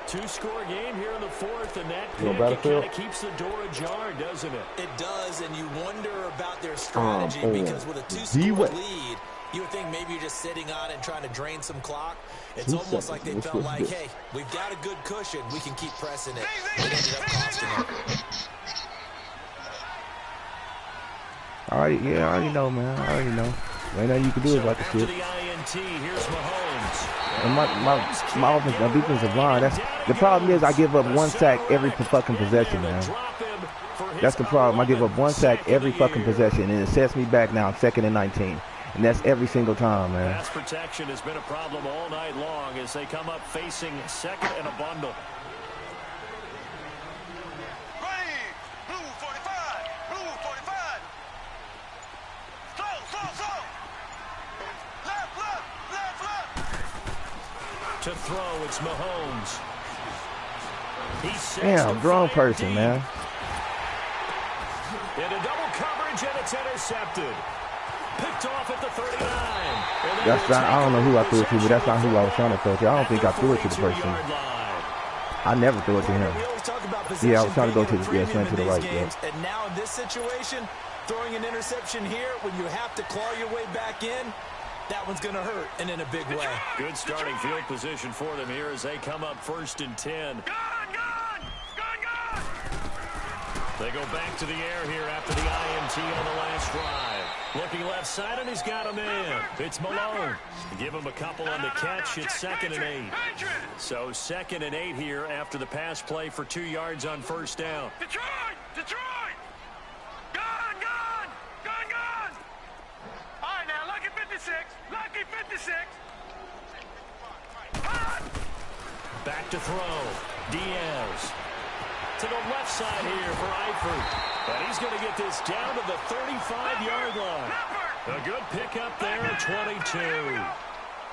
2-score game here in the 4th, and that
You
pick,
know,
it kind of keeps the door ajar, doesn't it?
It does, and you wonder about their strategy because with a 2-score lead, you would think maybe you're just sitting on it and trying to drain some clock. It's almost like they felt like, hey, we've got a good cushion. We can keep pressing it. It ended up costing them.
I already know, man. I already know. Ain't nothing you can do about the shit.
The INT, here's Mahomes.
And my offense, my defensive line, the problem is I give up 1 sack every fucking possession, man. That's the problem. I give up 1 sack every fucking possession, and it sets me back now 2nd and 19. And that's every single time, man.
Pass protection has been a problem all night long as they come up facing 2nd and a bundle.
Ready. Blue 45. Blue 45. Slow. Left.
To throw, it's Mahomes.
Damn, wrong person, man.
Into double coverage, and it's intercepted. Picked off at the 39.
That's not, I don't know who I threw it to, but that's not who I was trying to throw it to. I don't think I threw it to the person. I never threw it to him. Yeah, I was trying to go to the to the right. Yeah.
And now in this situation, throwing an interception here when you have to claw your way back in, that one's going to hurt, and in a big way.
Good starting field position for them here as they come up 1st and 10. They go back to the air here after the INT on the last drive. Looking left side, and he's got a man. It's Malone. Give him a couple on the catch. It's 2nd and 8. So 2nd and 8 here after the pass play for 2 yards on 1st down.
Detroit! Gun! All right, now, lucky 56.
Back to throw. Diaz. To the left side here for Eifert. And he's going to get this down to the 35-yard line. A good pickup there at 22.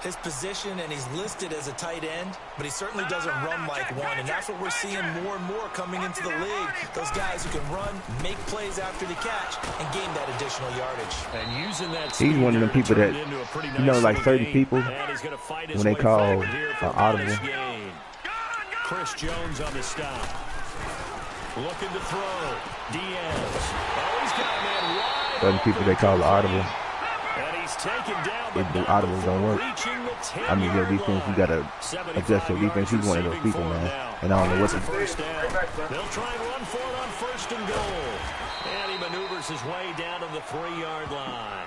His position, and he's listed as a tight end, but he certainly doesn't run like one, and that's what we're seeing more and more coming into the league. Those guys who can run, make plays after the catch, and gain that additional yardage.
And using that
he's one of them people that, you know, like 30 people, when they call audible.
Chris Jones on the stop. Looking to throw. Diaz. Oh, he's got a man wide.
Certain people they call audible.
And he's taken down.
If the audibles don't work, I mean, your defense, you got to adjust your defense. He's one of those people, man. And I don't know what to do.
They'll try and run for it on 1st and goal. And he maneuvers his way down to the 3-yard line.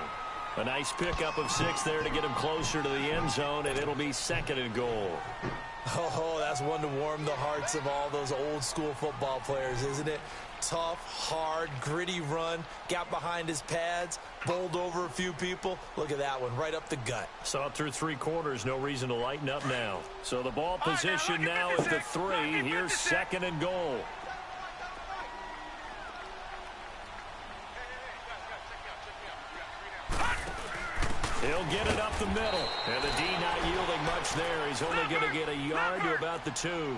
A nice pickup of 6 there to get him closer to the end zone, and it'll be 2nd and goal.
Oh, that's one to warm the hearts of all those old school football players, isn't it? Tough, hard, gritty run, got behind his pads, bowled over a few people. Look at that one, right up the gut.
Saw through 3 quarters, no reason to lighten up now. So the ball position now at the 3. Here's 2nd and goal. He'll get it up the middle. And the D not yielding much there. He's only going to get a yard to about the 2.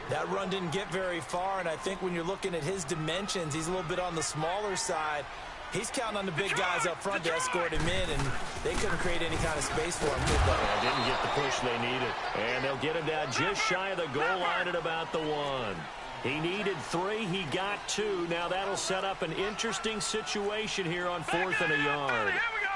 That run didn't get very far, and I think when you're looking at his dimensions, he's a little bit on the smaller side. He's counting on the big guys up front to escort him in, and they couldn't create any kind of space for him, did they?
Didn't get the push they needed. And they'll get him down just shy of the goal line at about the 1. He needed 3. He got 2. Now that'll set up an interesting situation here on 4th and a yard.
Here we go.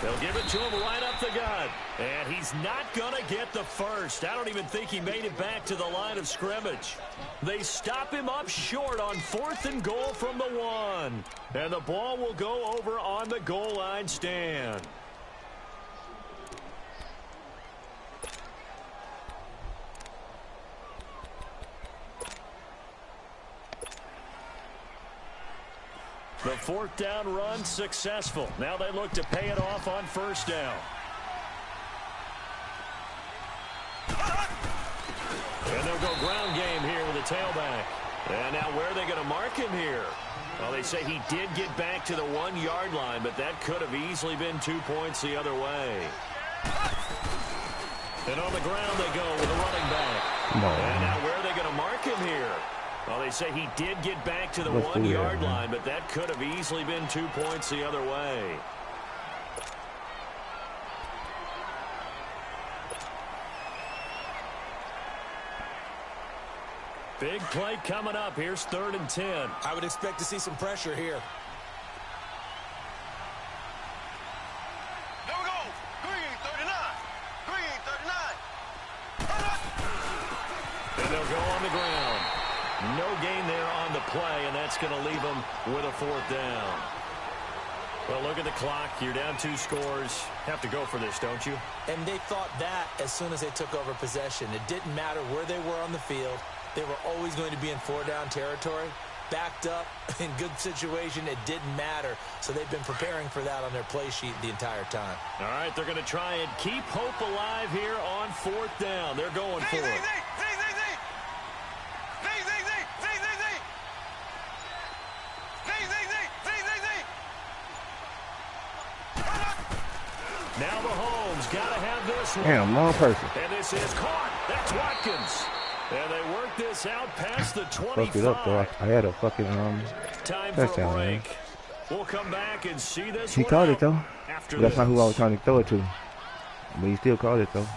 Gun.
They'll give it to him right up the gut. And he's not going to get the first. I don't even think he made it back to the line of scrimmage. They stop him up short on 4th and goal from the 1. And the ball will go over on the goal line stand. The 4th down run successful. Now they look to pay it off on 1st down. And they'll go ground game here with a tailback. And now where are they going to mark him here? Well, they say he did get back to the 1-yard line, but that could have easily been 2 points the other way. And on the ground they go with a running back. And now where are they going to mark him here? Well, they say he did get back to the 1-yard line, but that could have easily been 2 points the other way. Big play coming up. Here's 3rd and 10.
I would expect to see some pressure here.
There we go. Green 39. Green 39.
And they'll go on the ground. No gain there on the play, and that's going to leave them with a 4th down. Well, look at the clock. You're down 2 scores. Have to go for this, don't you?
And they thought that as soon as they took over possession. It didn't matter where they were on the field. They were always going to be in 4-down territory. Backed up, in good situation, it didn't matter. So they've been preparing for that on their play sheet the entire time.
All right, they're going to try and keep hope alive here on 4th down. They're going for it. Now Mahomes got to have this one.
Damn, wrong person.
And this is caught. That's Watkins. And they work this out past the 25.
Fucked it up, though. I had a fucking
Time for a
touchdown,
break.
man.
We'll come back and see this
He
one
caught
out
it, though.
after
That's
this.
not who I was trying to throw it to. But he still caught it, though.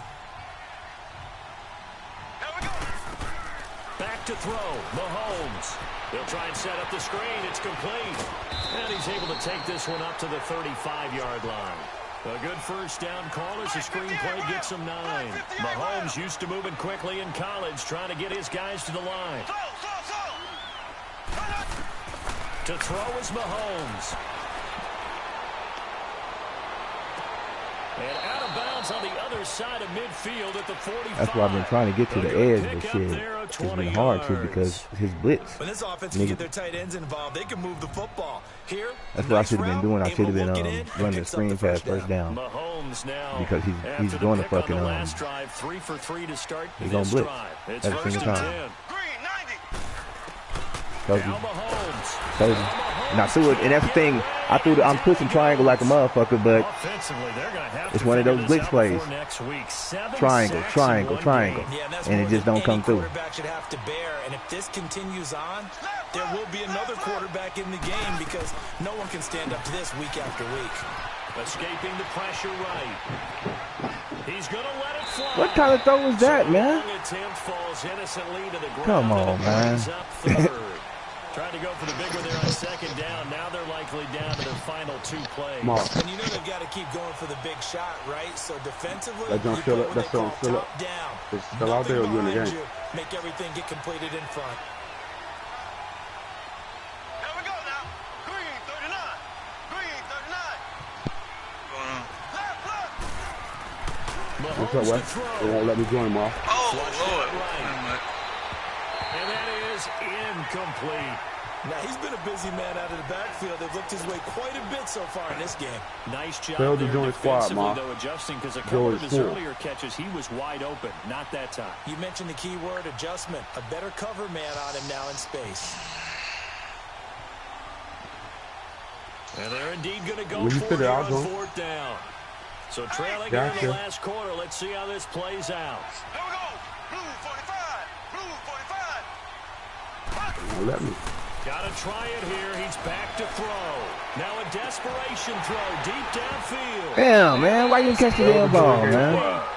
Back to throw. Mahomes. They'll try and set up the screen. It's complete. And he's able to take this one up to the 35-yard line. A good 1st down call as the screenplay gets him 9. Mahomes used to moving quickly in college, trying to get his guys to the line. To throw is Mahomes. And out of bounds on the other side of midfield at the 45.
That's why I've been trying to get to the edge, but shit, it's been hard to because his blitz.
When this offense can get their tight ends involved, they can move the football. Here,
that's what I should have been doing. I should have been running the screen pass 1st down.
Mahomes now
because he's going to fucking
last drive, 3 for 3 to start
he's gonna blitz every single time. Told you. And I threw it, and that's the thing. I'm pushing triangle like a motherfucker, but it's one of those blitz plays. Triangle, and it just don't come through.
Quarterback should have to bear, and if this continues on, there will be another quarterback in the game because no one can stand up to this week after week.
Escaping the pressure right. He's going to let it fly.
What kind of throw was that, man?
Attempt falls innocently to the ground.
Come on, man.
Trying to go for the big one there on 2nd down. Now they're likely down to their final 2 plays.
And you know they've got to keep going for the big shot, right? So defensively,
that's still up. It's still out there or you in the game?
Make everything get completed in front.
Here we go now. Green 39. Green 39.
What's up, Wes? They won't let me join, Mark.
Oh, Lord.
And that is incomplete.
Now, he's been a busy man out of the backfield. They've looked his way quite a bit so far in this game.
Nice job
Failed to
there
join squad,
defensively,
Mark.
though, adjusting because a couple of his earlier catches, he was wide open. Not that time.
You mentioned the key word, adjustment. A better cover man on him now in space.
And they're indeed going to go for it on 4th down. So trailing here in the last quarter. Let's see how this plays out.
Here we go. Blue 45. Blue 45.
Let me.
Got to try it here. He's back to throw. Now a desperation throw deep downfield.
Damn, man. Why you didn't catch the damn ball, man?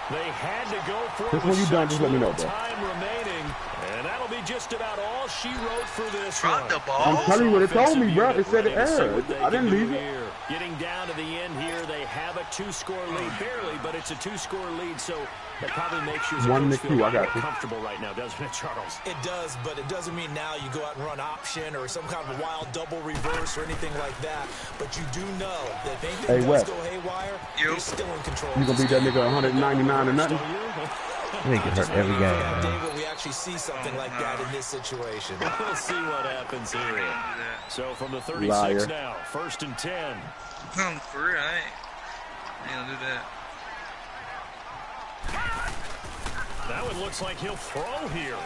They had to go for it.
Just when you're done, just let me know, bro.
Time remaining. And that'll be just about all she wrote for this
Drop
one.
the ball.
I'm telling you what it told me, bro. It said it
Ready to see
aired.
what they
I didn't
can do
leave it.
here. Getting down to the end here, they have a 2-score lead. Barely, but it's a 2-score lead, so that probably makes you
One to two, I got you.
comfortable right now, doesn't it, Charles?
It does, but it doesn't mean now you go out and run option or some kind of wild double reverse or anything like that. But you do know that if anything does
Wes.
go haywire,
You.
you're still in control.
You gonna beat that nigga 199 or nothing?
They get hurt every game, man.
David, we actually see something like that in this situation.
We'll see what happens here.
Do that.
So from the 36
Liar.
now, 1st and 10.
For real, I ain't gonna do that.
That one looks like he'll throw here.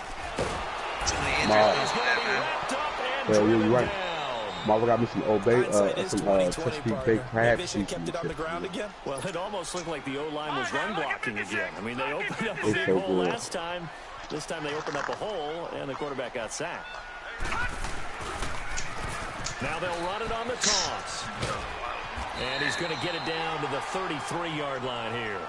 Too many injuries
Nah.
on that, man.
Wrapped up and
Yeah, you're
driven
right.
down.
Marvel got me some Obey,
Hindsight is
some
20/20,
crispy
partner.
baked crab
Maybe they should have
cheese
kept it on the
and
ground again.
Well, it almost looked like the O-line was run blocking again. I mean, they opened up a
It's
big
so
hole
good.
last time. This time they opened up a hole, and the quarterback got sacked. Now they'll run it on the toss. And he's going to get it down to the 33-yard line here.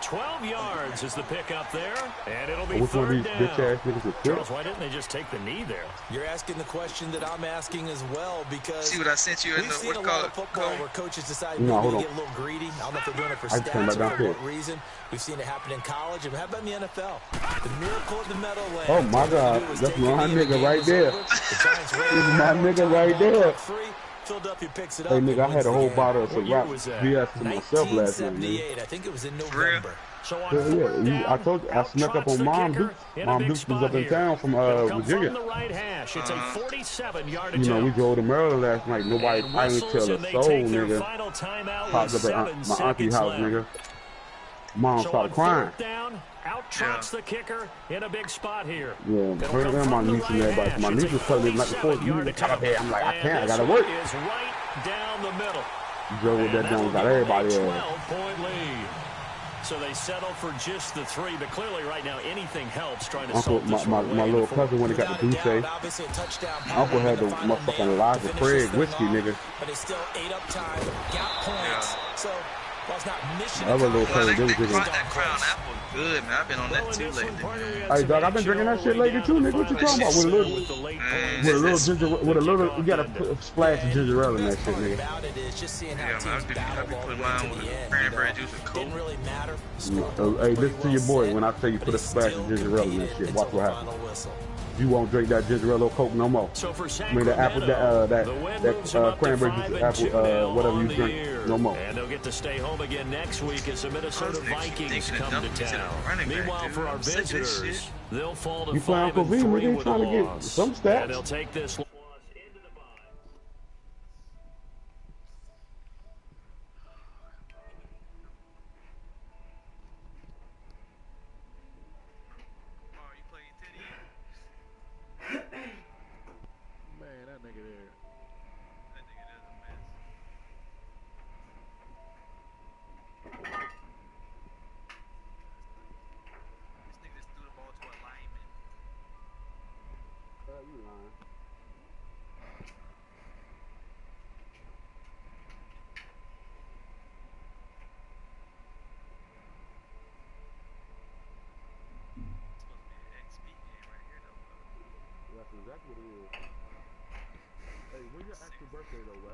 12 yards is the pickup there, and it'll be
Which one of
third
these
down.
bitch ass niggas is
Charles,
quit?
why didn't they just take the knee there?
You're asking the question that I'm asking as well because
See what I sent you in
we've
the
seen
what
a
you
lot
call
of
it?
football where coaches decide
No,
maybe
hold
to
on.
get a little greedy. I don't know if they're doing it for
I just turned
stats
right
or
down
for
here.
what reason. We've seen it happen in college, and how about in the NFL? The miracle at the Meadowlands.
Oh my God, that's my nigga right there.
This
is my nigga right there.
Philadelphia picks it up.
Hey
and
nigga, I
wins
had a
the
whole
game.
bottle of
What year
Ciroc
was that?
BS to myself last night, man.
1978. I think it was in
real?
November.
So on
Yeah,
fourth
yeah.
down,
I told you, I snuck up
out-trots
on
the
Mom
kicker
Dukes.
in a
Mom
big
Dukes was
spot
up in
here.
town from
It'll come
Virginia.
from the right hash. It's a 47-yard
You know, we drove to Maryland last night. Nobody,
And
I ain't
whistles,
tell a
and they
soul,
take their
nigga.
final timeout
Popped
with
up at
7
my auntie's
seconds
house,
left.
nigga. Mom
So
started
on
crying.
fourth down, out-trots the kicker in a big spot here.
Yeah,
It'll
her
come
and my
from the
niece and
right
everybody.
hash.
My
It's
niece
a
was telling me like before, you
47-yard
need to cut up here. I'm like, I
And
can't, I
this
gotta
one
work.
is right down the middle.
Drove with that down, got everybody
a
there.
12-point lead. So they settle for just the 3, but clearly right now anything helps trying to
Uncle,
salt this
my
one away in
little
the fourth.
cousin when he got the
Without a
Douce,
doubt, obviously a touchdown
Uncle
pass
had
in
the
final
motherfucking
nail
Elijah
to finish
Craig
this thing
whiskey,
off,
nigga.
But they still ate up time, got points. So while it's not mission
Other little
Well,
cousin,
they
they was drinking.
caught that Crown Apple good, man. I've been on
Well,
that
in
too
this one,
lately.
partner, we had
Hey,
some
dog, I've been
action
drinking
all
that
the
shit
way
lately
down
too,
to the
nigga. What you
final
talking about? With a
whistle
little,
with the late
Man,
points.
with a little
This
ginger, with a little, you gotta put a splash of ginger ale in that shit,
part
nigga.
about it is just seeing how
Yeah, man,
teams
I've been
battled all the
putting
way
mine
to
with
the end.
cranberry juice and
Didn't
Coke.
really matter.
Hey, listen to your boy when I say you put a splash of ginger ale in that shit. Watch what happens. You won't drink that ginger ale or Coke no more.
So for
I mean, the apple,
Sacramento,
that
the win moves them
that
up to
cranberry
5
juice,
and 2
apple,
now
whatever
on
you
the
drink,
year.
no more.
And they'll get to stay home again next week as the Minnesota
Coach, they keep
Vikings
thinking
come
of
to
dumping to the
town.
running back,
Meanwhile,
dude.
for our
I'm sick of this
visitors,
shit.
they'll fall to
You playing
5 and
Uncle V,
3
nigga,
with a
trying to get
loss.
some stats.
And they'll take this
That's exactly what it is. Hey, when your actual birthday though,